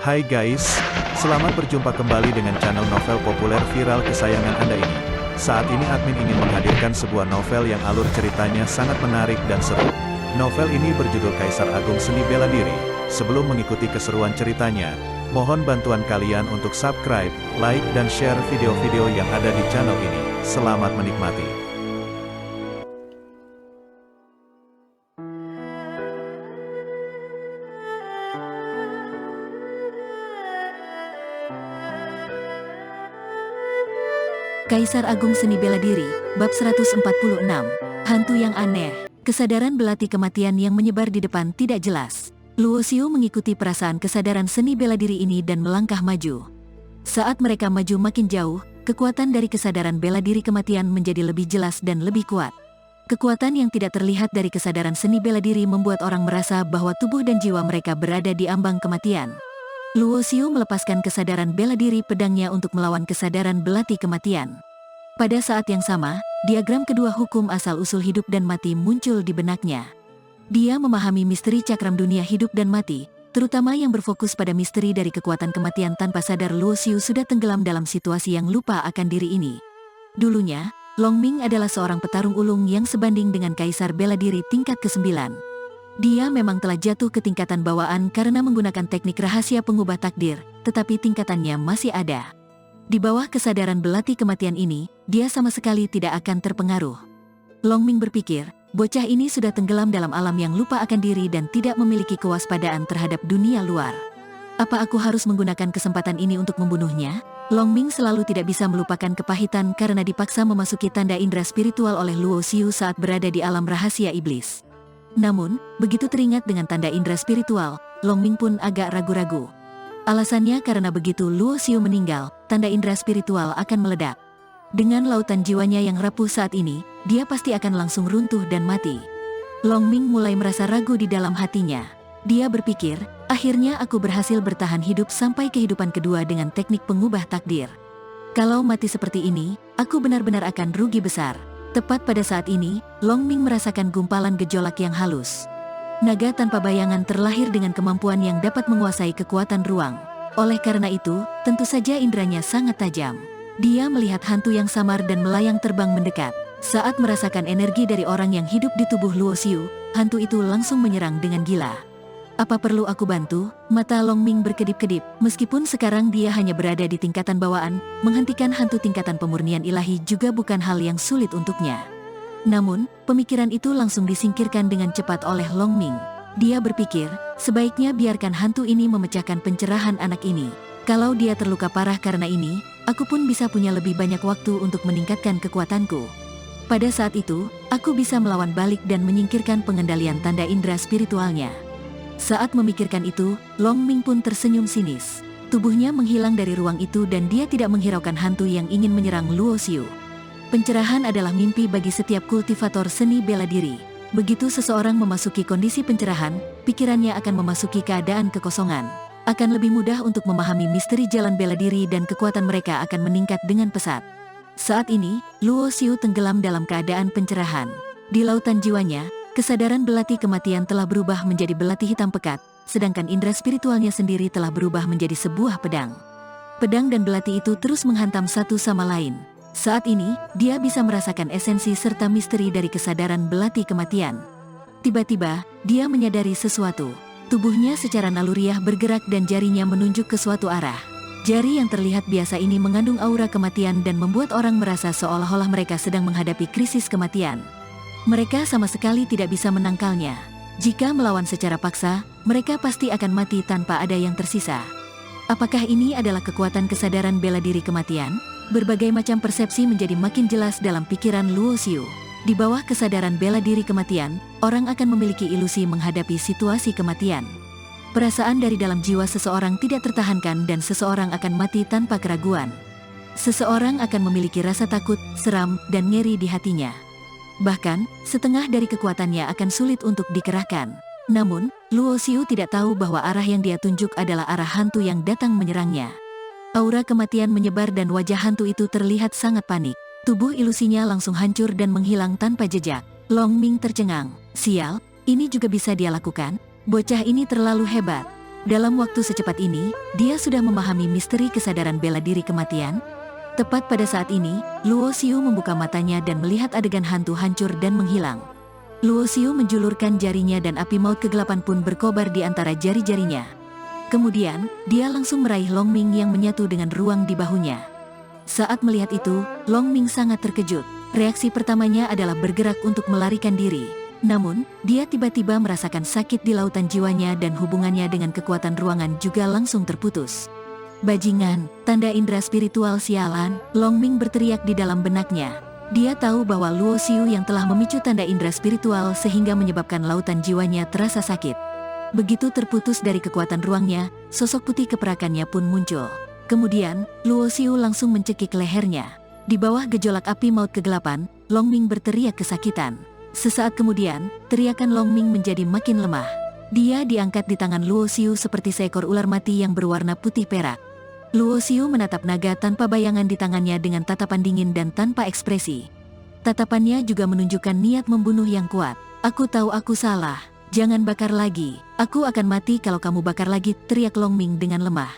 Hai guys, selamat berjumpa kembali dengan channel novel populer viral kesayangan Anda ini. Saat ini admin ingin menghadirkan sebuah novel yang alur ceritanya sangat menarik dan seru. Novel ini berjudul Kaisar Agung Seni Bela Diri. Sebelum mengikuti keseruan ceritanya, mohon bantuan kalian untuk subscribe, like, dan share video-video yang ada di channel ini. Selamat menikmati. Kaisar Agung Seni Bela Diri, Bab 146, Hantu yang Aneh. Kesadaran belati kematian yang menyebar di depan tidak jelas. Luo Xiu mengikuti perasaan kesadaran seni bela diri ini dan melangkah maju. Saat mereka maju makin jauh, kekuatan dari kesadaran bela diri kematian menjadi lebih jelas dan lebih kuat. Kekuatan yang tidak terlihat dari kesadaran seni bela diri membuat orang merasa bahwa tubuh dan jiwa mereka berada di ambang kematian. Luo Xiu melepaskan kesadaran bela diri pedangnya untuk melawan kesadaran belati kematian. Pada saat yang sama, diagram kedua hukum asal-usul hidup dan mati muncul di benaknya. Dia memahami misteri cakram dunia hidup dan mati, terutama yang berfokus pada misteri dari kekuatan kematian. Tanpa sadar Luo Xiu sudah tenggelam dalam situasi yang lupa akan diri ini. Dulunya, Long Ming adalah seorang petarung ulung yang sebanding dengan Kaisar Bela Diri tingkat ke-9. Dia memang telah jatuh ke tingkatan bawaan karena menggunakan teknik rahasia pengubah takdir, tetapi tingkatannya masih ada. Di bawah kesadaran belati kematian ini, dia sama sekali tidak akan terpengaruh. Long Ming berpikir, bocah ini sudah tenggelam dalam alam yang lupa akan diri dan tidak memiliki kewaspadaan terhadap dunia luar. Apa aku harus menggunakan kesempatan ini untuk membunuhnya? Long Ming selalu tidak bisa melupakan kepahitan karena dipaksa memasuki tanda indera spiritual oleh Luo Xiu saat berada di alam rahasia iblis. Namun, begitu teringat dengan tanda indera spiritual, Long Ming pun agak ragu-ragu. Alasannya karena begitu Luo Xiu meninggal, tanda indera spiritual akan meledak. Dengan lautan jiwanya yang rapuh saat ini, dia pasti akan langsung runtuh dan mati. Long Ming mulai merasa ragu di dalam hatinya. Dia berpikir, akhirnya aku berhasil bertahan hidup sampai kehidupan kedua dengan teknik pengubah takdir. Kalau mati seperti ini, aku benar-benar akan rugi besar. Tepat pada saat ini, Long Ming merasakan gumpalan gejolak yang halus. Naga tanpa bayangan terlahir dengan kemampuan yang dapat menguasai kekuatan ruang. Oleh karena itu, tentu saja inderanya sangat tajam. Dia melihat hantu yang samar dan melayang terbang mendekat. Saat merasakan energi dari orang yang hidup di tubuh Luo Xiu, hantu itu langsung menyerang dengan gila. Apa perlu aku bantu? Mata Long Ming berkedip-kedip. Meskipun sekarang dia hanya berada di tingkatan bawaan, menghentikan hantu tingkatan pemurnian ilahi juga bukan hal yang sulit untuknya. Namun, pemikiran itu langsung disingkirkan dengan cepat oleh Long Ming. Dia berpikir, sebaiknya biarkan hantu ini memecahkan pencerahan anak ini. Kalau dia terluka parah karena ini, aku pun bisa punya lebih banyak waktu untuk meningkatkan kekuatanku. Pada saat itu, aku bisa melawan balik dan menyingkirkan pengendalian tanda indera spiritualnya. Saat memikirkan itu, Long Ming pun tersenyum sinis. Tubuhnya menghilang dari ruang itu dan dia tidak menghiraukan hantu yang ingin menyerang Luo Xiu. Pencerahan adalah mimpi bagi setiap kultivator seni bela diri. Begitu seseorang memasuki kondisi pencerahan, pikirannya akan memasuki keadaan kekosongan. Akan lebih mudah untuk memahami misteri jalan bela diri dan kekuatan mereka akan meningkat dengan pesat. Saat ini, Luo Xiu tenggelam dalam keadaan pencerahan. Di lautan jiwanya, kesadaran belati kematian telah berubah menjadi belati hitam pekat, sedangkan indera spiritualnya sendiri telah berubah menjadi sebuah pedang. Pedang dan belati itu terus menghantam satu sama lain. Saat ini, dia bisa merasakan esensi serta misteri dari kesadaran belati kematian. Tiba-tiba, dia menyadari sesuatu. Tubuhnya secara naluriah bergerak dan jarinya menunjuk ke suatu arah. Jari yang terlihat biasa ini mengandung aura kematian dan membuat orang merasa seolah-olah mereka sedang menghadapi krisis kematian. Mereka sama sekali tidak bisa menangkalnya. Jika melawan secara paksa, mereka pasti akan mati tanpa ada yang tersisa. Apakah ini adalah kekuatan kesadaran bela diri kematian? Berbagai macam persepsi menjadi makin jelas dalam pikiran Luo Xiu. Di bawah kesadaran bela diri kematian, orang akan memiliki ilusi menghadapi situasi kematian. Perasaan dari dalam jiwa seseorang tidak tertahankan dan seseorang akan mati tanpa keraguan. Seseorang akan memiliki rasa takut, seram, dan ngeri di hatinya. Bahkan, setengah dari kekuatannya akan sulit untuk dikerahkan. Namun, Luo Xiu tidak tahu bahwa arah yang dia tunjuk adalah arah hantu yang datang menyerangnya. Aura kematian menyebar dan wajah hantu itu terlihat sangat panik. Tubuh ilusinya langsung hancur dan menghilang tanpa jejak. Long Ming tercengang. Sial, ini juga bisa dia lakukan? Bocah ini terlalu hebat. Dalam waktu secepat ini, dia sudah memahami misteri kesadaran bela diri kematian. Tepat pada saat ini, Luo Xiu membuka matanya dan melihat adegan hantu hancur dan menghilang. Luo Xiu menjulurkan jarinya dan api maut kegelapan pun berkobar di antara jari-jarinya. Kemudian, dia langsung meraih Long Ming yang menyatu dengan ruang di bahunya. Saat melihat itu, Long Ming sangat terkejut. Reaksi pertamanya adalah bergerak untuk melarikan diri. Namun, dia tiba-tiba merasakan sakit di lautan jiwanya dan hubungannya dengan kekuatan ruangan juga langsung terputus. Bajingan, tanda indera spiritual sialan, Long Ming berteriak di dalam benaknya. Dia tahu bahwa Luo Xiu yang telah memicu tanda indera spiritual sehingga menyebabkan lautan jiwanya terasa sakit. Begitu terputus dari kekuatan ruangnya, sosok putih keperakannya pun muncul. Kemudian, Luo Xiu langsung mencekik lehernya. Di bawah gejolak api maut kegelapan, Long Ming berteriak kesakitan. Sesaat kemudian, teriakan Long Ming menjadi makin lemah. Dia diangkat di tangan Luo Xiu seperti seekor ular mati yang berwarna putih perak. Luo Xiu menatap naga tanpa bayangan di tangannya dengan tatapan dingin dan tanpa ekspresi. Tatapannya juga menunjukkan niat membunuh yang kuat. Aku tahu aku salah. Jangan bakar lagi. Aku akan mati kalau kamu bakar lagi, teriak Long Ming dengan lemah.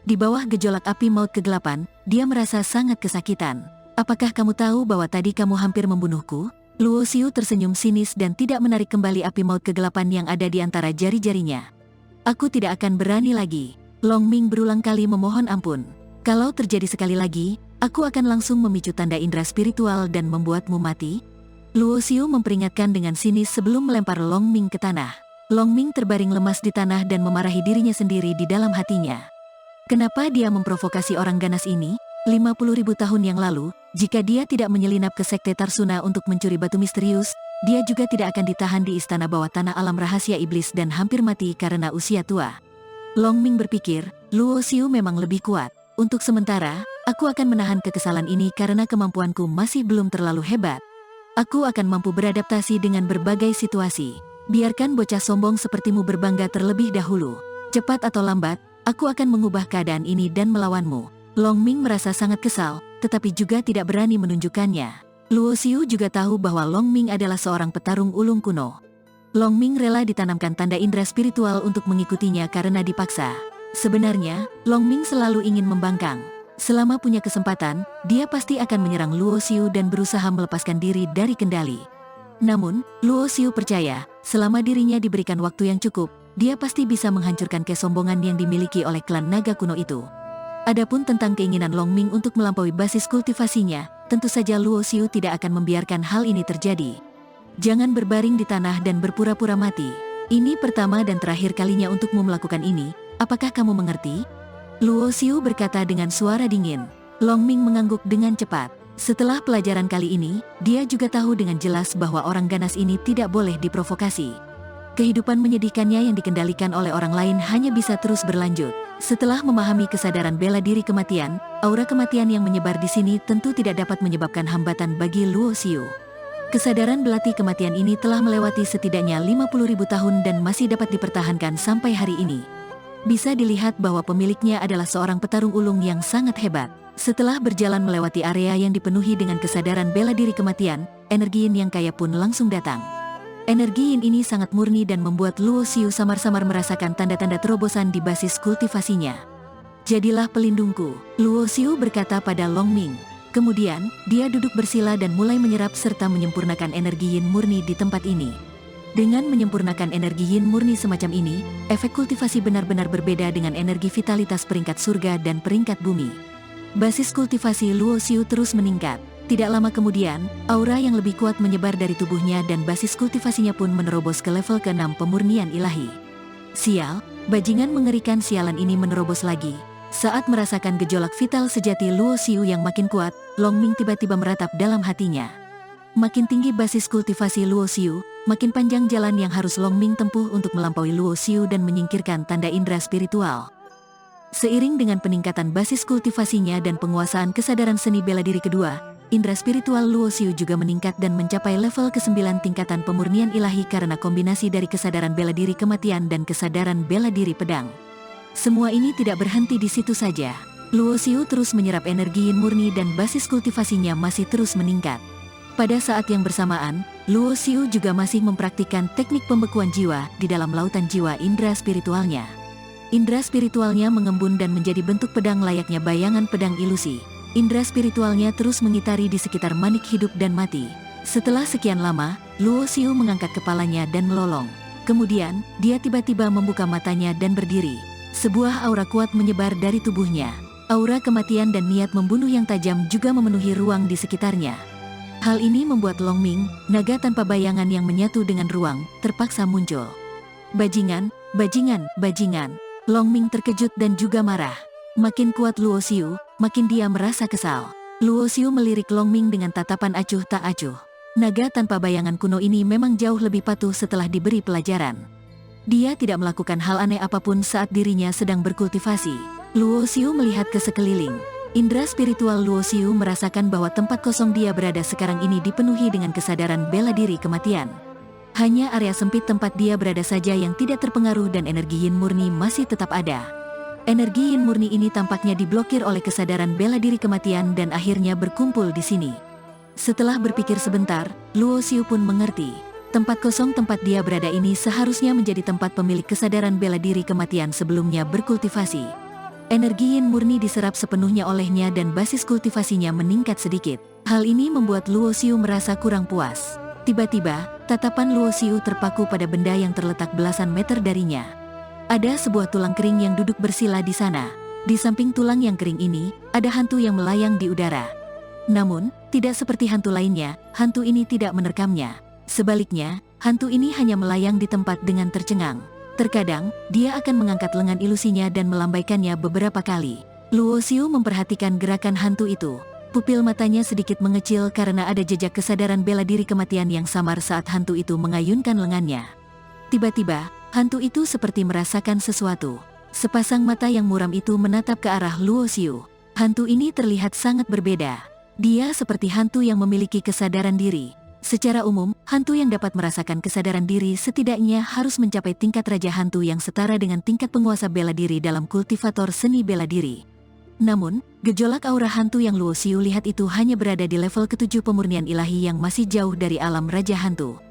Di bawah gejolak api maut kegelapan, dia merasa sangat kesakitan. Apakah kamu tahu bahwa tadi kamu hampir membunuhku? Luo Xiu tersenyum sinis dan tidak menarik kembali api maut kegelapan yang ada di antara jari-jarinya. Aku tidak akan berani lagi. Long Ming berulang kali memohon ampun. Kalau terjadi sekali lagi, aku akan langsung memicu tanda indera spiritual dan membuatmu mati. Luo Xiu memperingatkan dengan sinis sebelum melempar Long Ming ke tanah. Long Ming terbaring lemas di tanah dan memarahi dirinya sendiri di dalam hatinya. Kenapa dia memprovokasi orang ganas ini? 50.000 tahun yang lalu, jika dia tidak menyelinap ke sekte Tarsuna untuk mencuri batu misterius, dia juga tidak akan ditahan di istana bawah tanah alam rahasia iblis dan hampir mati karena usia tua. Long Ming berpikir, Luo Xiu memang lebih kuat. Untuk sementara, aku akan menahan kekesalan ini karena kemampuanku masih belum terlalu hebat. Aku akan mampu beradaptasi dengan berbagai situasi. Biarkan bocah sombong sepertimu berbangga terlebih dahulu. Cepat atau lambat, aku akan mengubah keadaan ini dan melawanmu. Long Ming merasa sangat kesal, tetapi juga tidak berani menunjukkannya. Luo Xiu juga tahu bahwa Long Ming adalah seorang petarung ulung kuno. Long Ming rela ditanamkan tanda indera spiritual untuk mengikutinya karena dipaksa. Sebenarnya, Long Ming selalu ingin membangkang. Selama punya kesempatan, dia pasti akan menyerang Luo Xiu dan berusaha melepaskan diri dari kendali. Namun, Luo Xiu percaya, selama dirinya diberikan waktu yang cukup, dia pasti bisa menghancurkan kesombongan yang dimiliki oleh klan naga kuno itu. Adapun tentang keinginan Long Ming untuk melampaui basis kultivasinya, tentu saja Luo Xiu tidak akan membiarkan hal ini terjadi. Jangan berbaring di tanah dan berpura-pura mati. Ini pertama dan terakhir kalinya untukmu melakukan ini, apakah kamu mengerti? Luo Xiu berkata dengan suara dingin. Long Ming mengangguk dengan cepat. Setelah pelajaran kali ini, dia juga tahu dengan jelas bahwa orang ganas ini tidak boleh diprovokasi. Kehidupan menyedihkannya yang dikendalikan oleh orang lain hanya bisa terus berlanjut. Setelah memahami kesadaran bela diri kematian, aura kematian yang menyebar di sini tentu tidak dapat menyebabkan hambatan bagi Luo Xiu. Kesadaran belati kematian ini telah melewati setidaknya 50.000 tahun dan masih dapat dipertahankan sampai hari ini. Bisa dilihat bahwa pemiliknya adalah seorang petarung ulung yang sangat hebat. Setelah berjalan melewati area yang dipenuhi dengan kesadaran bela diri kematian, energi yin yang kaya pun langsung datang. Energi yin ini sangat murni dan membuat Luo Xiu samar-samar merasakan tanda-tanda terobosan di basis kultivasinya. Jadilah pelindungku, Luo Xiu berkata pada Long Ming. Kemudian, dia duduk bersila dan mulai menyerap serta menyempurnakan energi yin murni di tempat ini. Dengan menyempurnakan energi yin murni semacam ini, efek kultivasi benar-benar berbeda dengan energi vitalitas peringkat surga dan peringkat bumi. Basis kultivasi Luo Xiu terus meningkat. Tidak lama kemudian, aura yang lebih kuat menyebar dari tubuhnya dan basis kultivasinya pun menerobos ke level ke-6 pemurnian ilahi. Sial, bajingan mengerikan sialan ini menerobos lagi. Saat merasakan gejolak vital sejati Luo Xiu yang makin kuat, Long Ming tiba-tiba meratap dalam hatinya. Makin tinggi basis kultivasi Luo Xiu, makin panjang jalan yang harus Long Ming tempuh untuk melampaui Luo Xiu dan menyingkirkan tanda indera spiritual. Seiring dengan peningkatan basis kultivasinya dan penguasaan kesadaran seni bela diri kedua, indera spiritual Luo Xiu juga meningkat dan mencapai level ke-9 tingkatan pemurnian ilahi karena kombinasi dari kesadaran bela diri kematian dan kesadaran bela diri pedang. Semua ini tidak berhenti di situ saja. Luo Xiu terus menyerap energi yin murni dan basis kultivasinya masih terus meningkat. Pada saat yang bersamaan, Luo Xiu juga masih mempraktikkan teknik pembekuan jiwa di dalam lautan jiwa indera spiritualnya. Indra spiritualnya mengembun dan menjadi bentuk pedang layaknya bayangan pedang ilusi. Indra spiritualnya terus mengitari di sekitar manik hidup dan mati. Setelah sekian lama, Luo Xiu mengangkat kepalanya dan melolong. Kemudian, dia tiba-tiba membuka matanya dan berdiri. Sebuah aura kuat menyebar dari tubuhnya. Aura kematian dan niat membunuh yang tajam juga memenuhi ruang di sekitarnya. Hal ini membuat Long Ming, naga tanpa bayangan yang menyatu dengan ruang, terpaksa muncul. Bajingan, bajingan, bajingan. Long Ming terkejut dan juga marah. Makin kuat Luo Xiu, makin dia merasa kesal. Luo Xiu melirik Long Ming dengan tatapan acuh tak acuh. Naga tanpa bayangan kuno ini memang jauh lebih patuh setelah diberi pelajaran. Dia tidak melakukan hal aneh apapun saat dirinya sedang berkultivasi. Luo Xiu melihat ke sekeliling. Indra spiritual Luo Xiu merasakan bahwa tempat kosong dia berada sekarang ini dipenuhi dengan kesadaran bela diri kematian. Hanya area sempit tempat dia berada saja yang tidak terpengaruh dan energi yin murni masih tetap ada. Energi yin murni ini tampaknya diblokir oleh kesadaran bela diri kematian dan akhirnya berkumpul di sini. Setelah berpikir sebentar, Luo Xiu pun mengerti. Tempat kosong tempat dia berada ini seharusnya menjadi tempat pemilik kesadaran bela diri kematian sebelumnya berkultivasi. Energi yin murni diserap sepenuhnya olehnya dan basis kultivasinya meningkat sedikit. Hal ini membuat Luo Xiu merasa kurang puas. Tiba-tiba, tatapan Luo Xiu terpaku pada benda yang terletak belasan meter darinya. Ada sebuah tulang kering yang duduk bersila di sana. Di samping tulang yang kering ini, ada hantu yang melayang di udara. Namun, tidak seperti hantu lainnya, hantu ini tidak menerkamnya. Sebaliknya, hantu ini hanya melayang di tempat dengan tercengang. Terkadang, dia akan mengangkat lengan ilusinya dan melambaikannya beberapa kali. Luo Xiu memperhatikan gerakan hantu itu. Pupil matanya sedikit mengecil karena ada jejak kesadaran bela diri kematian yang samar saat hantu itu mengayunkan lengannya. Tiba-tiba, hantu itu seperti merasakan sesuatu. Sepasang mata yang muram itu menatap ke arah Luo Xiu. Hantu ini terlihat sangat berbeda. Dia seperti hantu yang memiliki kesadaran diri. Secara umum, hantu yang dapat merasakan kesadaran diri setidaknya harus mencapai tingkat raja hantu yang setara dengan tingkat penguasa bela diri dalam kultivator seni bela diri. Namun, gejolak aura hantu yang Luo Xiu lihat itu hanya berada di level ke-7 pemurnian ilahi yang masih jauh dari alam raja hantu.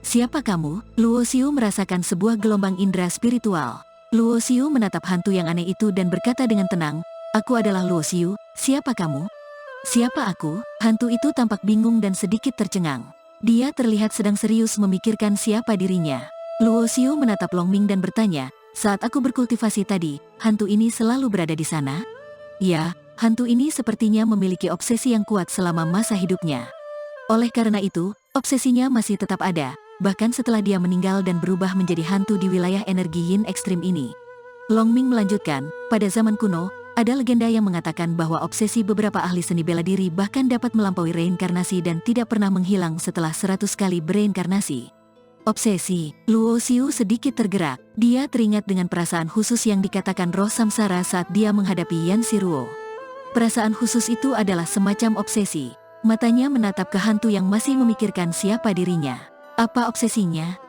Siapa kamu? Luo Xiu merasakan sebuah gelombang indera spiritual. Luo Xiu menatap hantu yang aneh itu dan berkata dengan tenang, "Aku adalah Luo Xiu, siapa kamu?" "Siapa aku?" Hantu itu tampak bingung dan sedikit tercengang. Dia terlihat sedang serius memikirkan siapa dirinya. Luo Xiu menatap Long Ming dan bertanya, "Saat aku berkultivasi tadi, hantu ini selalu berada di sana?" "Ya, hantu ini sepertinya memiliki obsesi yang kuat selama masa hidupnya. Oleh karena itu, obsesinya masih tetap ada, bahkan setelah dia meninggal dan berubah menjadi hantu di wilayah energi yin ekstrim ini." Long Ming melanjutkan, "Pada zaman kuno, ada legenda yang mengatakan bahwa obsesi beberapa ahli seni bela diri bahkan dapat melampaui reinkarnasi dan tidak pernah menghilang setelah 100 kali bereinkarnasi." Obsesi. Luo Xiu sedikit tergerak. Dia teringat dengan perasaan khusus yang dikatakan roh samsara saat dia menghadapi Yan Shiruo. Perasaan khusus itu adalah semacam obsesi. Matanya menatap ke hantu yang masih memikirkan siapa dirinya. Apa obsesinya?